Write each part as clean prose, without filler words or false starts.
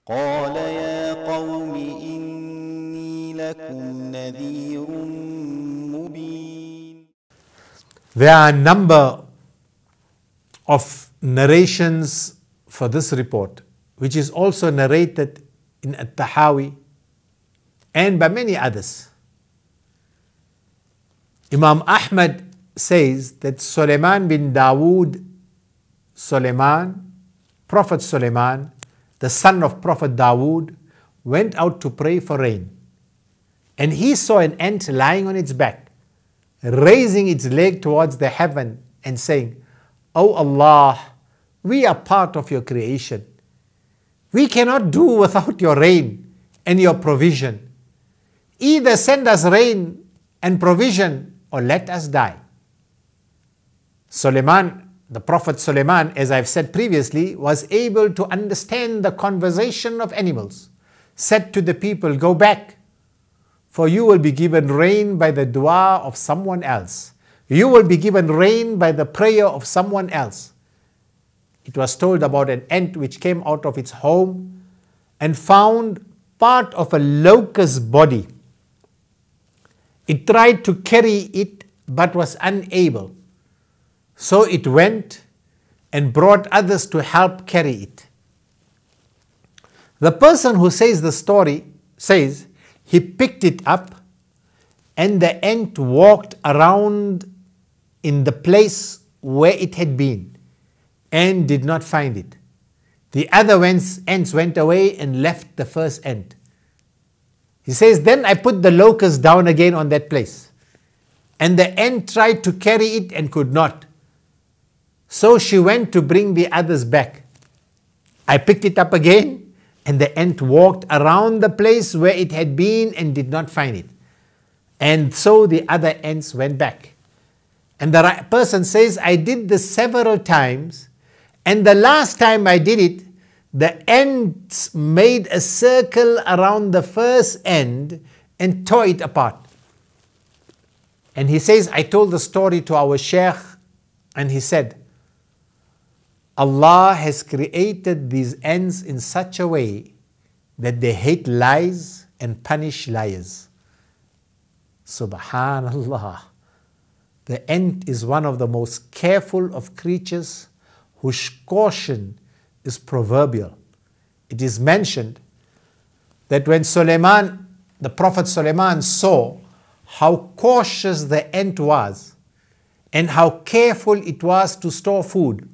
قال يا قوم إني لكم نذير مبين. There are a number of narrations for this report, which is also narrated in At-Tahawi and by many others. Imam Ahmad says that Sulaiman bin Dawood, Prophet Sulaiman, the son of Prophet Dawood, went out to pray for rain. And he saw an ant lying on its back, raising its leg towards the heaven and saying, "O Allah, we are part of your creation. We cannot do without your rain and your provision. Either send us rain and provision or let us die." Sulaiman, the Prophet Sulaiman, as I've said previously, was able to understand the conversation of animals, said to the people, "Go back, for you will be given rain by the dua of someone else. You will be given rain by the prayer of someone else." It was told about an ant which came out of its home and found part of a locust's body. It tried to carry it but was unable. So it went and brought others to help carry it. The person who says the story says he picked it up and the ant walked around in the place where it had been and did not find it. The other ants went away and left the first ant. He says, "Then I put the locust down again on that place, and the ant tried to carry it and could not. So she went to bring the others back. I picked it up again, and the ant walked around the place where it had been and did not find it. And so the other ants went back." And the person says, "I did this several times, and the last time I did it, the ants made a circle around the first end and tore it apart." And he says, "I told the story to our sheikh, and he said, Allah has created these ants in such a way that they hate lies and punish liars." Subhanallah. The ant is one of the most careful of creatures whose caution is proverbial. It is mentioned that when the Prophet Sulaiman saw how cautious the ant was and how careful it was to store food,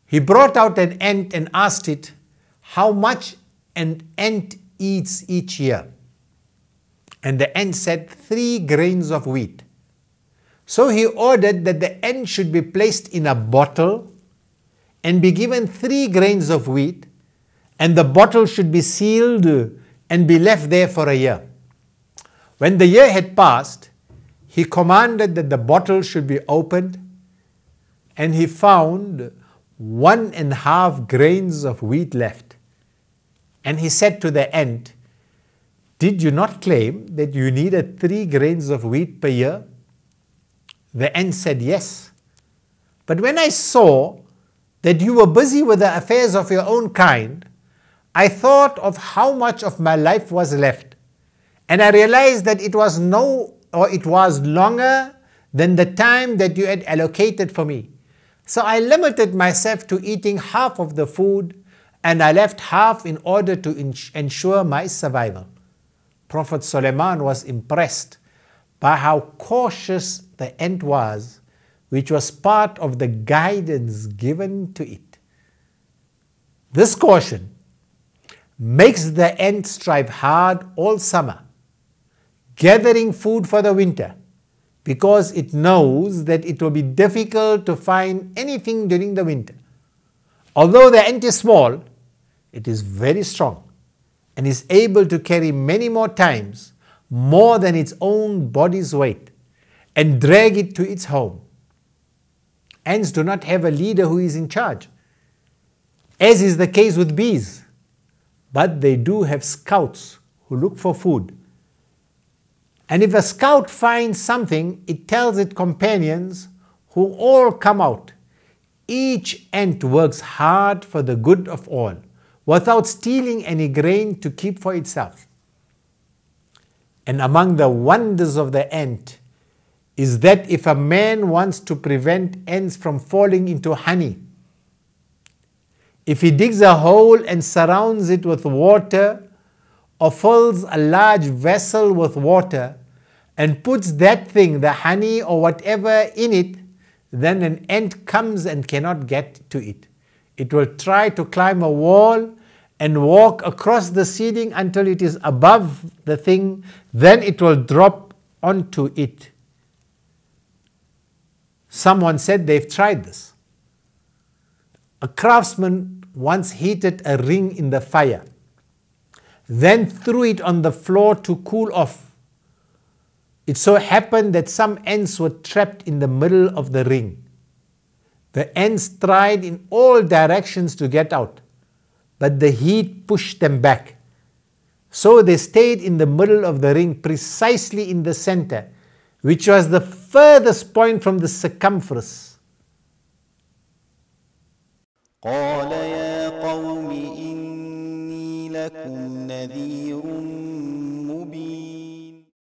he brought out an ant and asked it how much an ant eats each year. And the ant said 3 grains of wheat. So he ordered that the ant should be placed in a bottle and be given 3 grains of wheat, and the bottle should be sealed and be left there for a year. When the year had passed, he commanded that the bottle should be opened, and he found 1.5 grains of wheat left. And he said to the ant, "Did you not claim that you needed 3 grains of wheat per year?" The ant said, "Yes. But when I saw that you were busy with the affairs of your own kind, I thought of how much of my life was left, and I realized that it was longer than the time that you had allocated for me. So I limited myself to eating half of the food, and I left half in order to ensure my survival." Prophet Sulaiman was impressed by how cautious the ant was, which was part of the guidance given to it. This caution makes the ant strive hard all summer, gathering food for the winter, because it knows that it will be difficult to find anything during the winter. Although the ant is small, it is very strong and is able to carry many more times more than its own body's weight and drag it to its home. Ants do not have a leader who is in charge, as is the case with bees, but they do have scouts who look for food. And if a scout finds something, it tells its companions, who all come out. Each ant works hard for the good of all, without stealing any grain to keep for itself. And among the wonders of the ant is that if a man wants to prevent ants from falling into honey, if he digs a hole and surrounds it with water, or fills a large vessel with water and puts that thing, the honey or whatever, in it, then an ant comes and cannot get to it. It will try to climb a wall and walk across the ceiling until it is above the thing, then it will drop onto it. Someone said they've tried this. A craftsman once heated a ring in the fire, then threw it on the floor to cool off. It so happened that some ants were trapped in the middle of the ring. The ants tried in all directions to get out, but the heat pushed them back. So they stayed in the middle of the ring, precisely in the center, which was the furthest point from the circumference. قال يا قوم إني لكم نذير